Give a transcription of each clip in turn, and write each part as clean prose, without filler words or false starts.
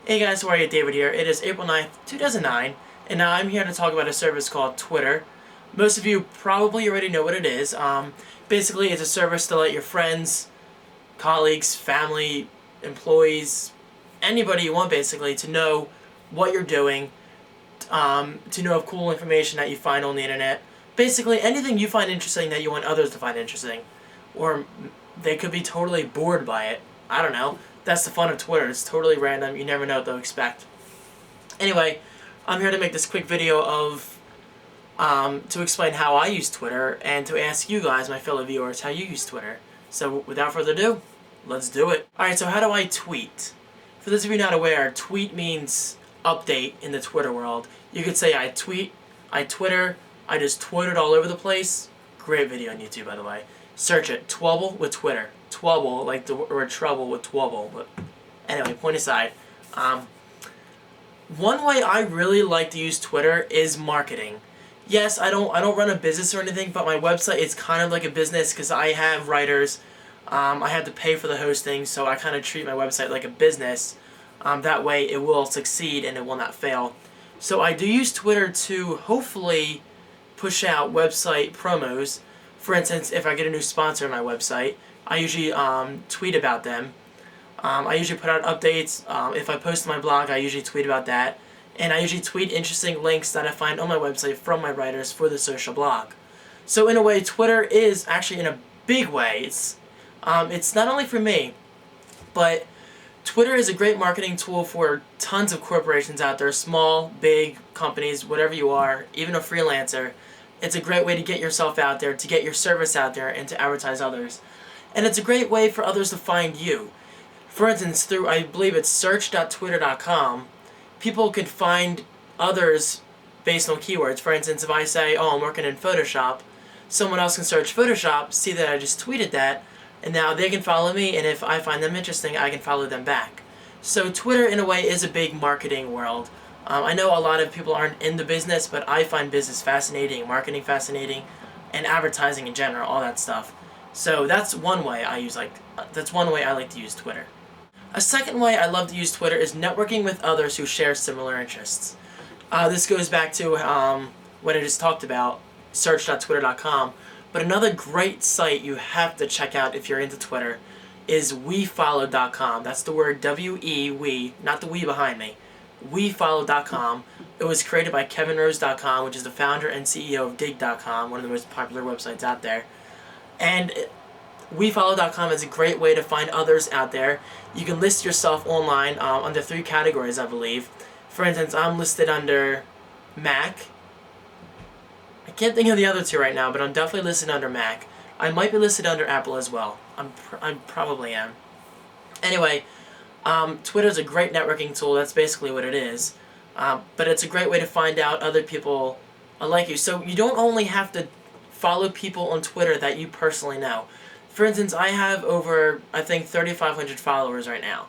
Hey guys, how are you? David here. It is April 9th, 2009, and now I'm here to talk about a service called Twitter. Most of you probably already know what it is. Basically, it's a service to let your friends, colleagues, family, employees, anybody you want basically, to know what you're doing, to know of cool information that you find on the internet. Basically, anything you find interesting that you want others to find interesting. Or they could be totally bored by it. I don't know. That's the fun of Twitter. It's totally random. You never know what they'll expect. Anyway, I'm here to make this quick video of to explain how I use Twitter and to ask you guys, my fellow viewers, how you use Twitter. So without further ado, let's do it. Alright, so how do I tweet? For those of you not aware, tweet means update in the Twitter world. You could say I tweet, I Twitter, I just twittered all over the place. Great video on YouTube, by the way. Search it, Twubble with Twitter. Twubble, like the word trouble with Twubble. But anyway, point aside. One way I really like to use Twitter is marketing. Yes, I don't run a business or anything, but my website is kind of like a business because I have writers. I have to pay for the hosting, so I kind of treat my website like a business. That way it will succeed and it will not fail. So I do use Twitter to hopefully push out website promos. For instance, if I get a new sponsor on my website, I usually tweet about them. I usually put out updates. If I post on my blog, I usually tweet about that. And I usually tweet interesting links that I find on my website from my writers for the social blog. So in a way, Twitter is actually in a big way. It's not only for me, but Twitter is a great marketing tool for tons of corporations out there, small, big companies, whatever you are, even a freelancer. It's a great way to get yourself out there, to get your service out there, and to advertise others. And it's a great way for others to find you. For instance, through, I believe it's search.twitter.com, people can find others based on keywords. For instance, if I say, oh, I'm working in Photoshop, someone else can search Photoshop, see that I just tweeted that, and now they can follow me, and if I find them interesting, I can follow them back. So Twitter, in a way, is a big marketing world. I know a lot of people aren't in the business, but I find business fascinating, marketing fascinating, and advertising in general, all that stuff. So that's one way I like to use Twitter. A second way I love to use Twitter is networking with others who share similar interests. This goes back to what I just talked about, search.twitter.com. But another great site you have to check out if you're into Twitter is wefollow.com. That's the word W-E, we, not the we behind me. wefollow.com. It was created by kevinrose.com, which is the founder and CEO of dig.com, one of the most popular websites out there. And wefollow.com is a great way to find others out there. You can list yourself online under 3 categories, I believe. For instance, I'm listed under Mac. I can't think of the other 2 right now, but I'm definitely listed under Mac. I might be listed under Apple as well. I probably am. Anyway, Twitter is a great networking tool. That's basically what it is. But it's a great way to find out other people like you. So you don't only have to follow people on Twitter that you personally know. For instance, I have over, I think, 3,500 followers right now.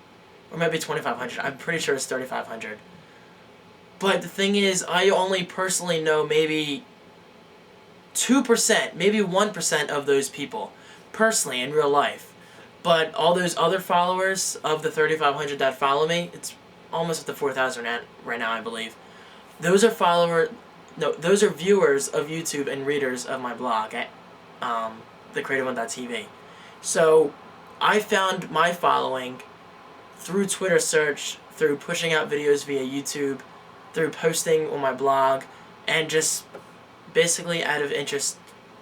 Or maybe 2,500. I'm pretty sure it's 3,500. But the thing is, I only personally know maybe 2%, maybe 1% of those people, personally, in real life. But all those other followers of the 3,500 that follow me, it's almost at the 4,000 right now, I believe. Those are those are viewers of YouTube and readers of my blog at thecreativeone.tv. So I found my following through Twitter search, through pushing out videos via YouTube, through posting on my blog, and just basically out of interest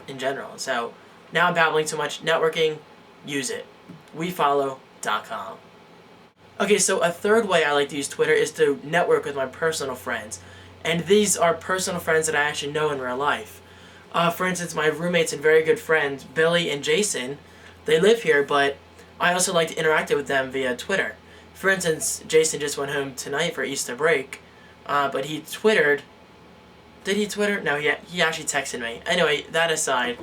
in general. So now I'm babbling too much. Networking, use it. wefollow.com. Okay, so a third way I like to use Twitter is to network with my personal friends. And these are personal friends that I actually know in real life. For instance, my roommates and very good friends, Billy and Jason, they live here, but I also like to interact with them via Twitter. For instance, Jason just went home tonight for Easter break, but he Twittered. Did he Twitter? No, he actually texted me. Anyway, that aside,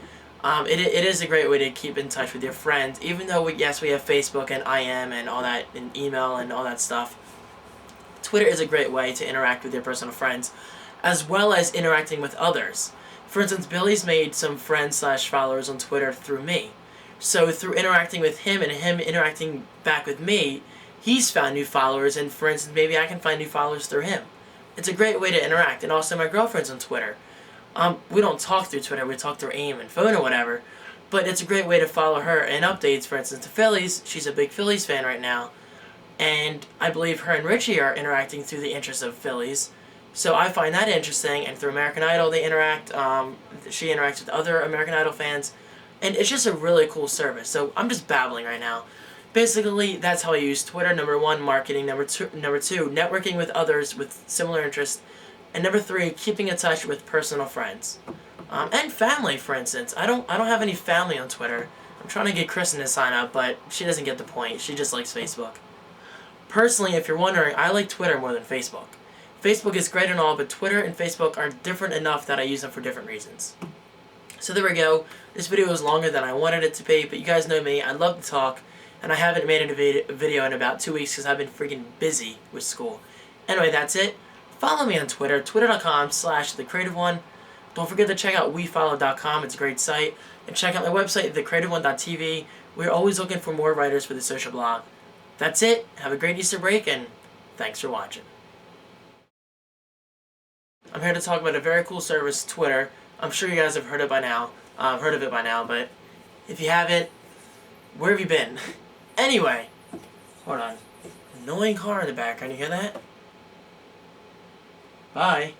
it is a great way to keep in touch with your friends, even though, we have Facebook and IM and all that, and email and all that stuff. Twitter is a great way to interact with your personal friends, as well as interacting with others. For instance, Billy's made some friends/followers on Twitter through me. So through interacting with him and him interacting back with me, he's found new followers, and for instance, maybe I can find new followers through him. It's a great way to interact. And also my girlfriend's on Twitter. We don't talk through Twitter, we talk through AIM and phone or whatever, but it's a great way to follow her and updates. For instance, the Phillies, she's a big Phillies fan right now, and I believe her and Richie are interacting through the interests of Phillies. So I find that interesting, and through American Idol they interact. She interacts with other American Idol fans, and it's just a really cool service. So I'm just babbling right now. Basically, that's how I use Twitter. Number one, marketing. Number two, networking with others with similar interests. And number three, keeping in touch with personal friends. And family, for instance. I don't have any family on Twitter. I'm trying to get Kristen to sign up, but she doesn't get the point. She just likes Facebook. Personally, if you're wondering, I like Twitter more than Facebook. Facebook is great and all, but Twitter and Facebook are different enough that I use them for different reasons. So there we go. This video was longer than I wanted it to be, but you guys know me. I love to talk, and I haven't made a video in about 2 weeks because I've been freaking busy with school. Anyway, that's it. Follow me on Twitter, twitter.com/thecreativeone. Don't forget to check out wefollow.com. It's a great site. And check out my website, thecreativeone.tv. We're always looking for more writers for the social blog. That's it. Have a great Easter break, and thanks for watching. I'm here to talk about a very cool service, Twitter. I'm sure you guys have heard of it by now. But if you haven't, where have you been? Anyway, hold on. Annoying car in the background. You hear that? Bye.